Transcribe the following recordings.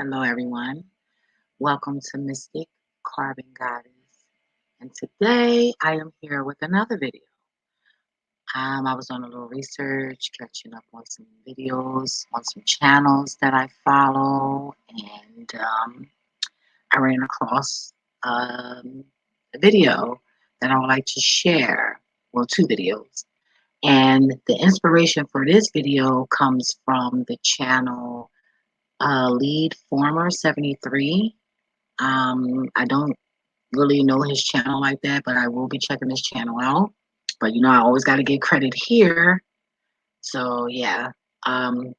Hello, everyone. Welcome to Mystic Carbon Goddess. And today I am here with another video. I was on a little research, catching up on some videos on some channels that I follow, and I ran across a video that I would like to share. Well, two videos. And the inspiration for this video comes from the channel Lead Former 73. I don't really know his channel like that, but I will be checking his channel out. But I always got to get credit here. So yeah, um,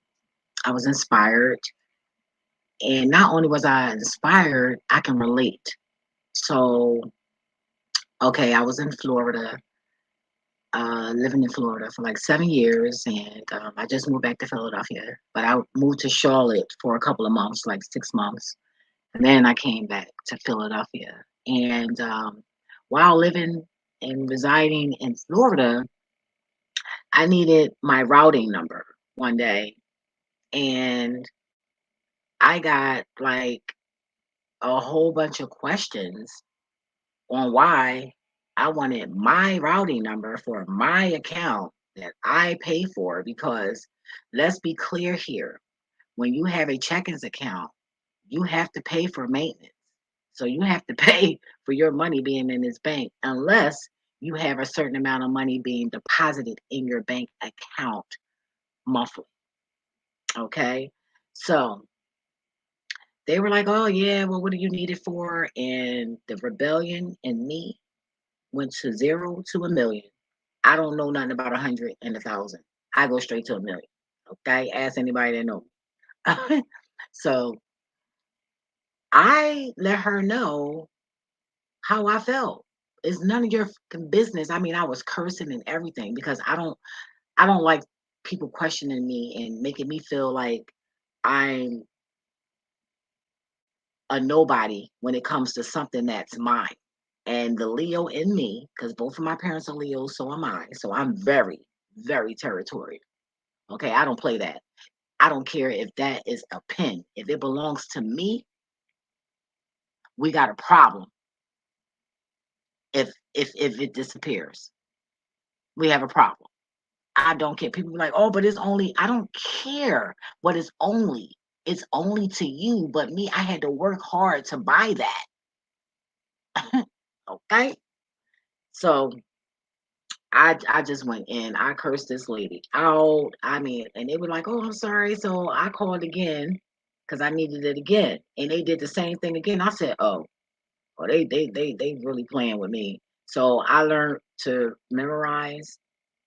I was inspired, and not only was I inspired, I can relate. So okay, I was in Florida, living in Florida for like 7 years, and I just moved back to Philadelphia. But I moved to Charlotte for a couple of months, like 6 months. And then I came back to Philadelphia. And while living and residing in Florida, I needed my routing number one day. And I got like a whole bunch of questions on why I wanted my routing number for my account that I pay for. Because let's be clear here, when you have a checkings account, you have to pay for maintenance. So you have to pay for your money being in this bank unless you have a certain amount of money being deposited in your bank account monthly. Okay. So they were like, oh, yeah, well, what do you need it for? And the rebellion in me went to 0 to 1 million. I don't know nothing about 100 and 1,000. I go straight to 1 million. Okay. Ask anybody that knows. So I let her know how I felt. It's none of your business. I mean, I was cursing and everything because I don't like people questioning me and making me feel like I'm a nobody when it comes to something that's mine. And the Leo in me, because both of my parents are Leos, so am I. So I'm very, very territorial. Okay, I don't play that. I don't care if that is a pen. If it belongs to me, we got a problem. If it disappears, we have a problem. I don't care. People be like, oh, but it's only, I don't care what it's only. It's only to you, but me, I had to work hard to buy that. Okay. So I just went in. I cursed this lady out. I mean, and they were like, oh, I'm sorry. So I called again because I needed it again. And they did the same thing again. I said, oh, they really playing with me. So I learned to memorize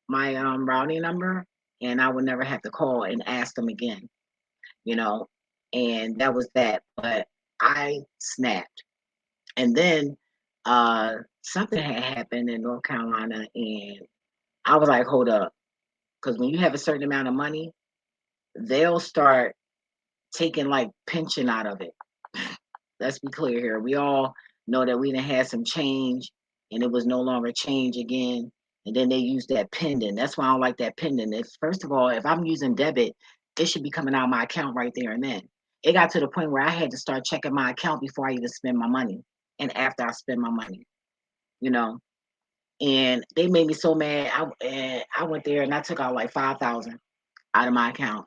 my routing number, and I would never have to call and ask them again, you know. And that was that. But I snapped. And then something had happened in North Carolina, and I was like, hold up. Because when you have a certain amount of money, they'll start taking like pension out of it. Let's be clear here. We all know that we done had some change and it was no longer change again. And then they use that pendant. That's why I don't like that pendant. If first of all, if I'm using debit, it should be coming out of my account right there and then. It got to the point where I had to start checking my account before I even spend my money and after I spend my money, you know. And they made me so mad. I went there and I took out like 5,000 out of my account.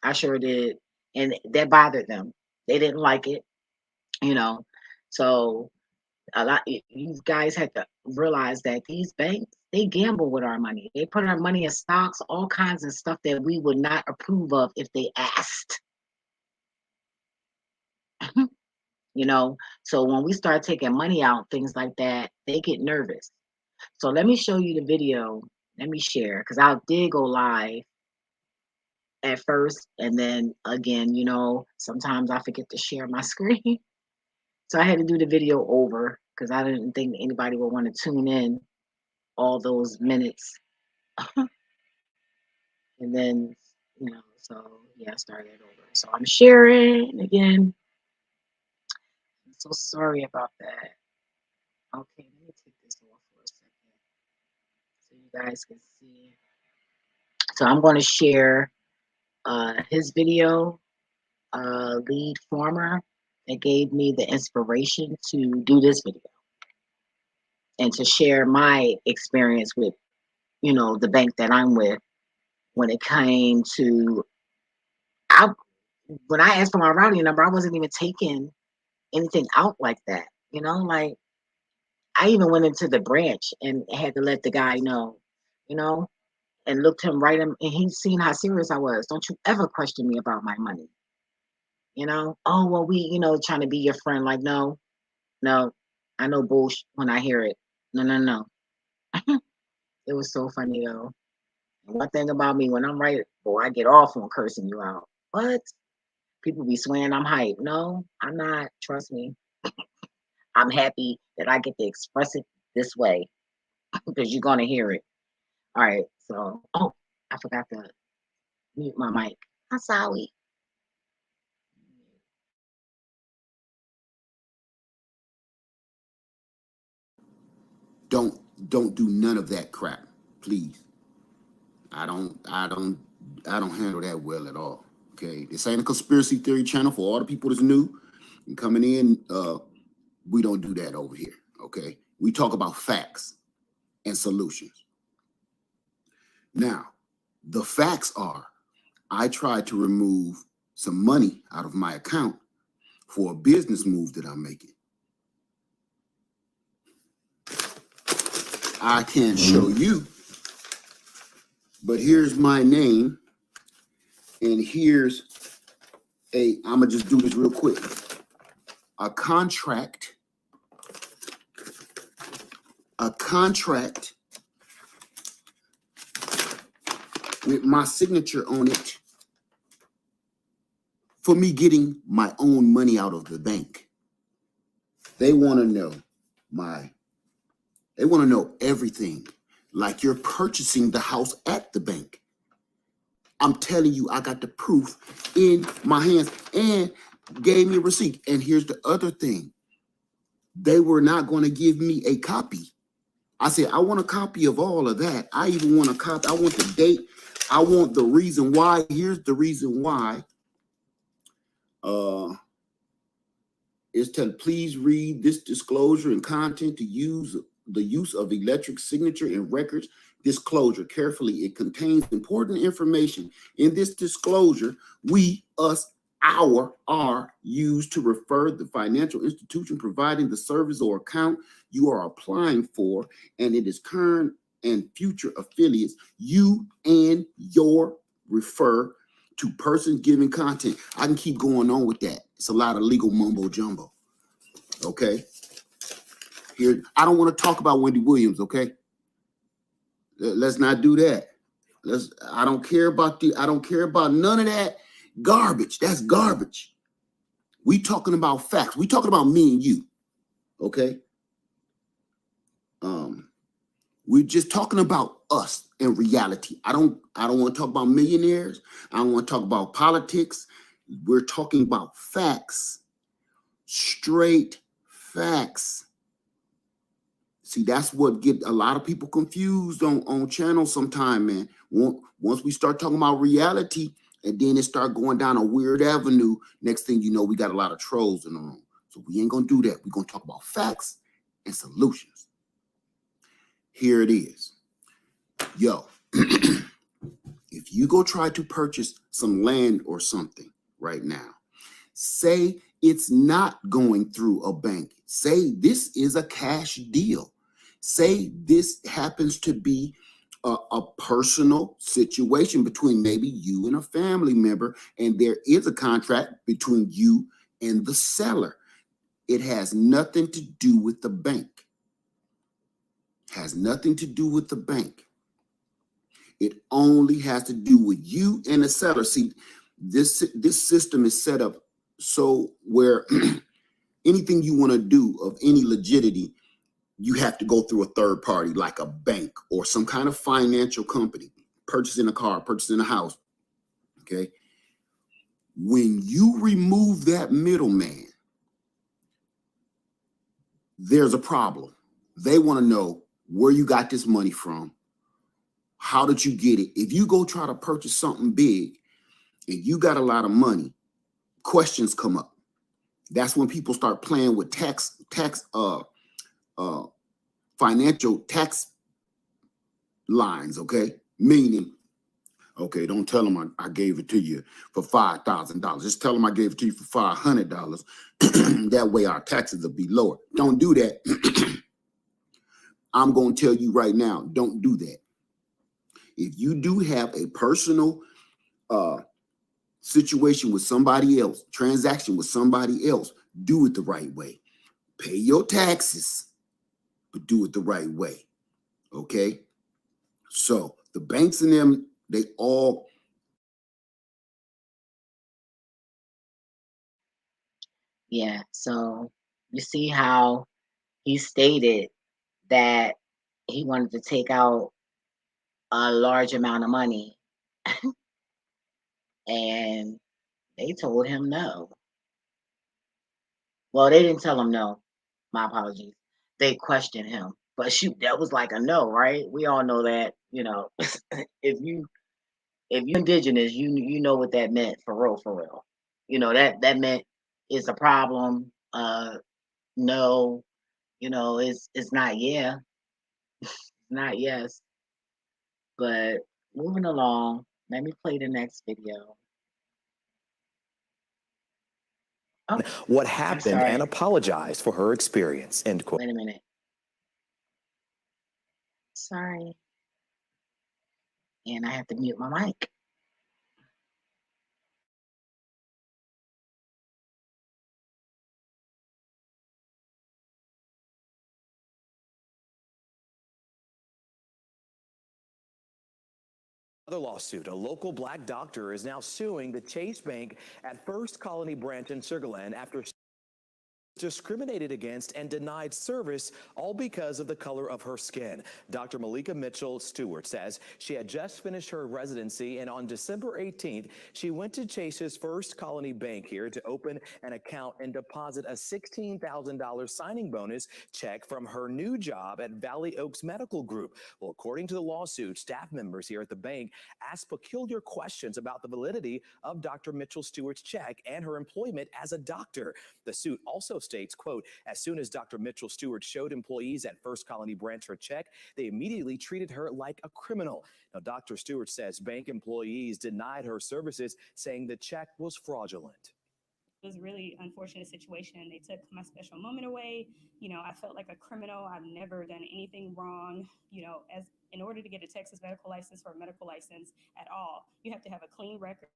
I sure did. And that bothered them. They didn't like it, you know. So you guys had to realize that these banks, they gamble with our money. They put our money in stocks, all kinds of stuff that we would not approve of if they asked. You know, so when we start taking money out, things like that, they get nervous. So let me show you the video. Let me share, because I did go live at first, and then again, sometimes I forget to share my screen. So I had to do the video over because I didn't think anybody would want to tune in all those minutes. And then, so yeah, I started over. So I'm sharing again. I'm so sorry about that. Okay, let me take this off for a second so you guys can see. So I'm going to share his video lead former that gave me the inspiration to do this video and to share my experience with, the bank that I'm with when it came to, I, when I asked for my routing number, I wasn't even taking anything out like that. Like I even went into the branch and had to let the guy know, you know, and looked him right in, and he seen how serious I was. Don't you ever question me about my money, Oh, well, we, trying to be your friend. Like, no, no, I know bullshit when I hear it. No, no, no. It was so funny though. And one thing about me, when I'm right, boy, I get off on cursing you out. What? People be swearing I'm hype. No, I'm not. Trust me. I'm happy that I get to express it this way because you're gonna hear it. All right. So, oh, I forgot to mute my mic. I'm sorry. Don't do none of that crap, please. I don't handle that well at all. Okay, this ain't a conspiracy theory channel for all the people that's new and coming in. We don't do that over here. Okay, we talk about facts and solutions. Now, the facts are, I tried to remove some money out of my account for a business move that I'm making. I can't show you, but here's my name, and here's I'm gonna just do this real quick. A contract with my signature on it for me getting my own money out of the bank. They want to know everything, like you're purchasing the house at the bank. I'm telling you, I got the proof in my hands and gave me a receipt. And here's the other thing. They were not going to give me a copy. I said, I want a copy of all of that. I even want a copy. I want the date. I want the reason why. Here's the reason why. Is to please read this disclosure and content to use the use of electric signature and records disclosure carefully. It contains important information. In this disclosure, we, us, our, are used to refer the financial institution providing the service or account you are applying for, and it is current and future affiliates, you and your refer to persons giving content. I can keep going on with that. It's a lot of legal mumbo jumbo. Okay. Here, I don't want to talk about Wendy Williams. Okay. Let's not do that. I don't care about none of that garbage. That's garbage. We talking about facts. We talking about me and you. Okay. We're just talking about us in reality. I don't want to talk about millionaires. I don't want to talk about politics. We're talking about facts. Straight facts. See, that's what get a lot of people confused on channels sometime, man. Once we start talking about reality, and then it start going down a weird avenue, next thing you know, we got a lot of trolls in the room. So we ain't gonna do that. We're gonna talk about facts and solutions. Here it is. Yo, if you go try to purchase some land or something right now, say it's not going through a bank. Say this is a cash deal. Say this happens to be a personal situation between maybe you and a family member, and there is a contract between you and the seller. It has nothing to do with the bank. Has nothing to do with the bank. It only has to do with you and the seller. See, this system is set up so where anything you want to do of any legitimacy, you have to go through a third party like a bank or some kind of financial company, purchasing a car, purchasing a house. Okay. When you remove that middleman, there's a problem. They want to know where you got this money from. How did you get it? If you go try to purchase something big and you got a lot of money, questions come up. That's when people start playing with financial tax lines, okay? Meaning, okay, don't tell them I gave it to you for $5,000. Just tell them I gave it to you for $500. That way our taxes will be lower. Don't do that. I'm going to tell you right now, don't do that. If you do have a personal situation with somebody else, transaction with somebody else, do it the right way. Pay your taxes, but do it the right way, okay? So the banks and them, they all... Yeah, so you see how he stated that he wanted to take out a large amount of money and they told him no. Well, they didn't tell him no. My apologies. They questioned him. But shoot, that was like a no, right? We all know that, if you indigenous, you know what that meant for real, for real. That meant it's a problem. No, it's not yeah, not yes. But moving along, let me play the next video. Oh, what I'm happened and sorry. apologized for her experience, end quote. Wait a minute. Sorry. And I have to mute my mic. Another lawsuit. A local black doctor is now suing the Chase Bank at First Colony branch in Sugar Land after discriminated against and denied service, all because of the color of her skin. Dr. Malika Mitchell Stewart says she had just finished her residency, and on December 18th, she went to Chase's First Colony Bank here to open an account and deposit a $16,000 signing bonus check from her new job at Valley Oaks Medical Group. Well, according to the lawsuit, staff members here at the bank asked peculiar questions about the validity of Dr. Mitchell Stewart's check and her employment as a doctor. The suit also states, quote, as soon as Dr. Mitchell Stewart showed employees at First Colony Branch her check, they immediately treated her like a criminal. Now, Dr. Stewart says bank employees denied her services, saying the check was fraudulent. It was a really unfortunate situation. They took my special moment away. I felt like a criminal. I've never done anything wrong. As in order to get a Texas medical license or a medical license at all, you have to have a clean record.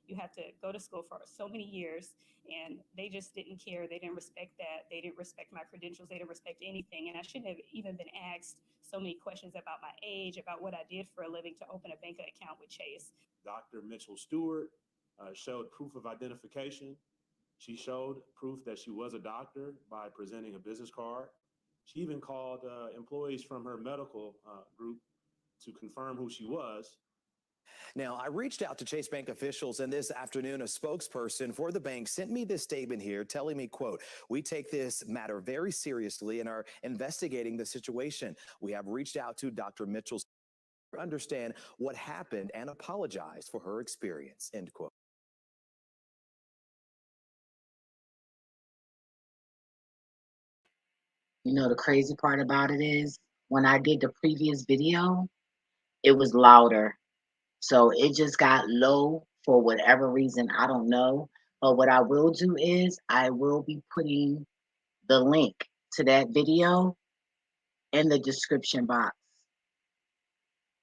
You have to go to school for so many years, and they just didn't care. They didn't respect that. They didn't respect my credentials. They didn't respect anything, and I shouldn't have even been asked so many questions about my age, about what I did for a living to open a bank account with Chase. Dr. Mitchell Stewart showed proof of identification. She showed proof that she was a doctor by presenting a business card. She even called employees from her medical group to confirm who she was. Now, I reached out to Chase Bank officials, and this afternoon, a spokesperson for the bank sent me this statement here telling me, quote, we take this matter very seriously and are investigating the situation. We have reached out to Dr. Mitchell to understand what happened and apologize for her experience, end quote. The crazy part about it is when I did the previous video, it was louder. So it just got low for whatever reason. I don't know. But what I will do is I will be putting the link to that video in the description box.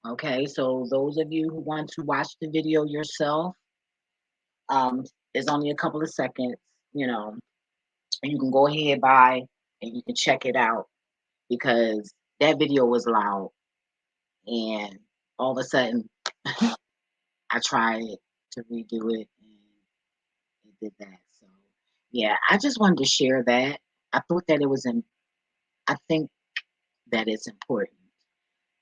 Okay, so those of you who want to watch the video yourself, it's only a couple of seconds, and you can go ahead by and you can check it out because that video was loud and all of a sudden I tried to redo it and it did that. So yeah, I just wanted to share that. I thought that it was I think that it's important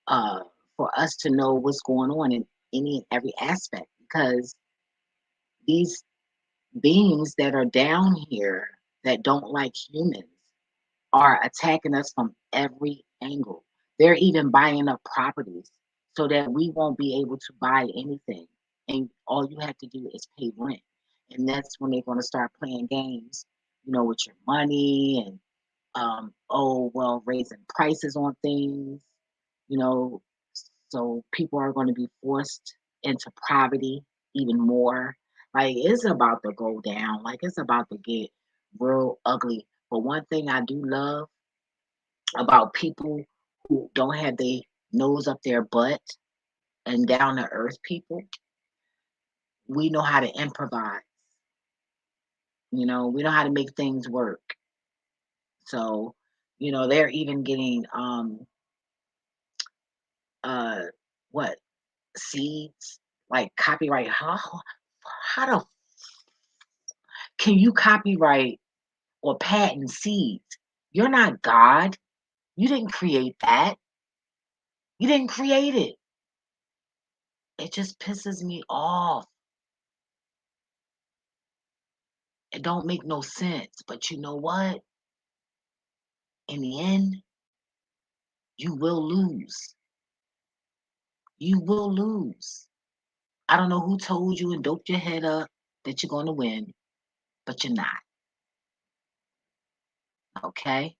uh for us to know what's going on in any and every aspect because these beings that are down here that don't like humans are attacking us from every angle. They're even buying up properties so that we won't be able to buy anything. And all you have to do is pay rent. And that's when they're going to start playing games, with your money and, oh, well, raising prices on things, you know, so people are going to be forced into poverty even more. Like it's about to go down. Like it's about to get real ugly. But one thing I do love about people who don't have their nose up their butt and down to earth people, we know how to improvise. We know how to make things work. So, they're even getting uh what seeds like copyright. How the can you copyright or patent seeds? You're not God. You didn't create that. You didn't create it. It just pisses me off. It don't make no sense. But you know what? In the end, you will lose. You will lose. I don't know who told you and doped your head up that you're going to win, but you're not. Okay?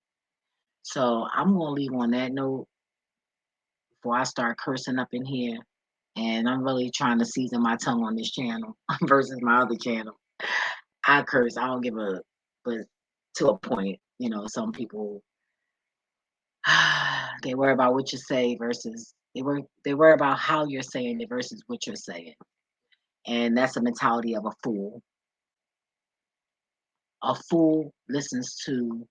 So I'm going to leave on that note before I start cursing up in here. And I'm really trying to season my tongue on this channel versus my other channel. I curse. I don't give a, but to a point, some people they worry about what you say versus they worry about how you're saying it versus what you're saying. And that's a mentality of a fool. A fool listens to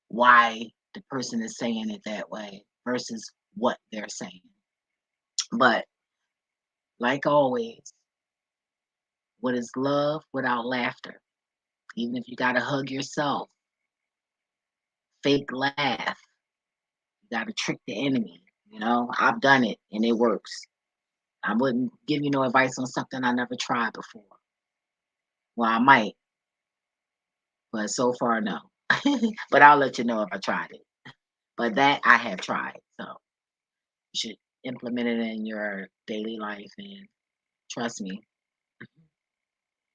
why the person is saying it that way versus what they're saying. But like always, what is love without laughter? Even if you got to hug yourself, fake laugh, you got to trick the enemy. I've done it and it works. I wouldn't give you no advice on something I never tried before. Well, I might, but so far, no. But I'll let you know if I tried it. But that I have tried. So you should implement it in your daily life. And trust me,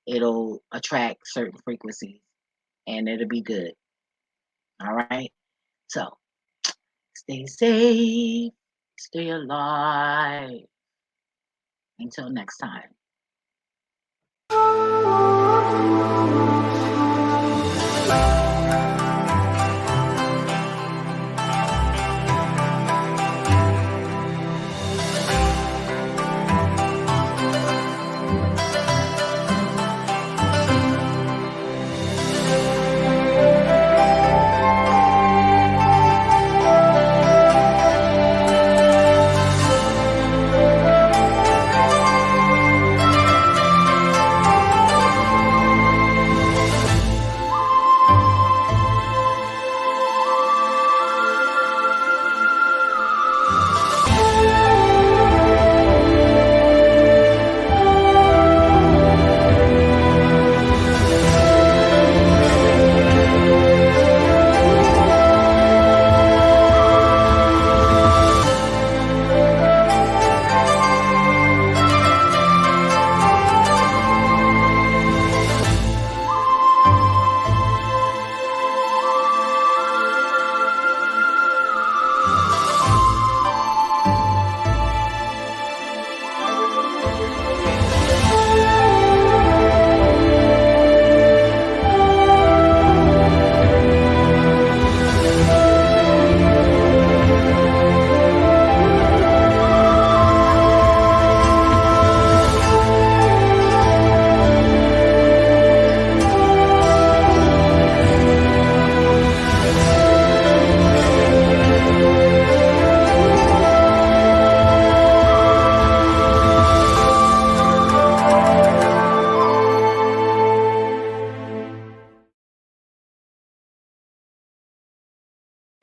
it'll attract certain frequencies and it'll be good. All right. So stay safe, stay alive. Until next time.